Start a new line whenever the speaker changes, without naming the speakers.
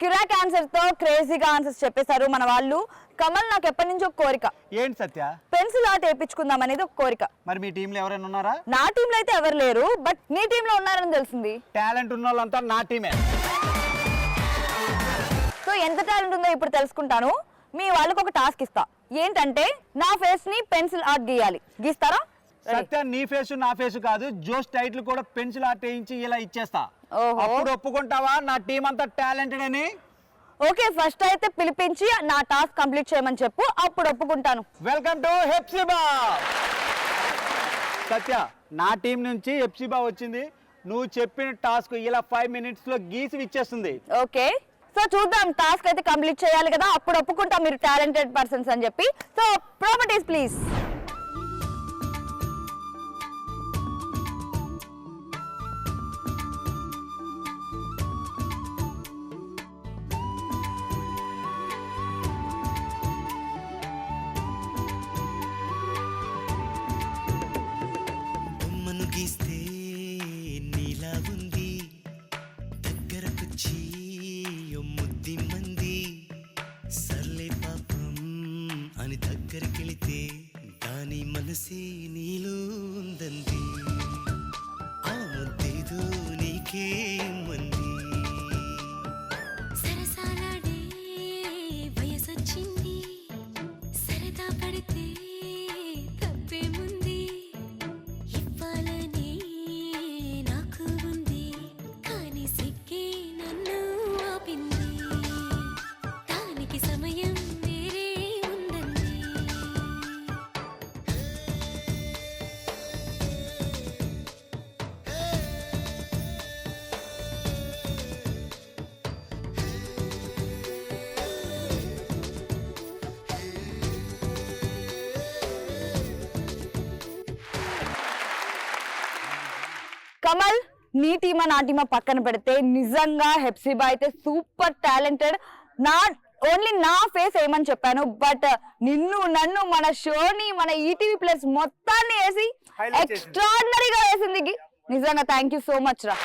క్యూరాక్ answer తో క్రేజీగా answers చెప్పేశారు మన వాళ్ళు. కమల్, నాకు ఎప్పటి నుంచో కోరిక.
ఏంటి సత్య?
పెన్సిల్ ఆర్ట్ వేయించుకుందాం అనేది ఒక కోరిక.
మరి మీ టీంలో ఎవరైనా ఉన్నారా?
నా టీంలో అయితే ఎవరు లేరు, బట్ నీ టీంలో ఉన్నారని తెలిసింది.
టాలెంట్ ఉన్న వాళ్ళంతా నా టీమే.
సో ఎంత టాలెంట్ ఉందో ఇప్పుడు తెలుసుకుంటాను. మీ వాళ్ళకి ఒక టాస్క్ ఇస్తా. ఏంటంటే నా ఫేస్ ని పెన్సిల్ ఆర్ట్ గీయాలి. గీస్తారా?
సత్య, నీ ఫేస్ నా ఫేస్ కాదు, జోస్ టైటిల్ కూడా పెన్సిల్ ఆర్ట్ వేయించి ఇలా ఇచ్చేస్తా. అప్పుడు ఒప్పుకుంటావా నా టీం అంతా టాలెంటెడ్ అని?
ఓకే, ఫస్ట్ అయితే పిలిపించి నా టాస్క్ కంప్లీట్ చేయమని చెప్పు, అప్పుడు ఒప్పుకుంటాను.
Welcome to Hepsiba. సత్య, నా టీం నుంచి హెప్సిబా వచ్చింది. నువ్వు చెప్పిన టాస్క్ ఇలా 5 minutes లో గీసి ఇచ్చేస్తుంది.
ఓకే, సో చూద్దాం. టాస్క్ అయితే కంప్లీట్ చేయాలి కదా, అప్పుడు ఒప్పుకుంటాం మీరు టాలెంటెడ్ పర్సన్స్ అని చెప్పి. So properties please.
గీస్తే నీలా ఉంది, దగ్గరకొచ్చి ముద్ది మంది, సర్లే పాపం అని దగ్గరికెళితే దాని మనసే నీలో ఉందంది, ఆ ముద్దేదో నీకే మంది. సరసాలాడే వయసొచ్చింది, సరదా పడితే తప్పేముంది, ఇవ్వాలని నాకు ఉంది, కానీ సిగ్గే నన్ను ఆపింది, దానికి సమయం వేరే ఉందండి.
కమల్, నీ టీమా నా టీమా పక్కన పెడితే నిజంగా హెప్సిబా అయితే సూపర్ టాలెంటెడ్. ఓన్లీ నా ఫేస్ ఏమని చెప్పాను, బట్ నిన్ను నన్ను మన షోని మన ఈటీవీ ప్లస్ మొత్తాన్ని వేసి ఎక్స్ట్రాడినరీగా వేసింది. నిజంగా థ్యాంక్ యూ సో మచ్ రా.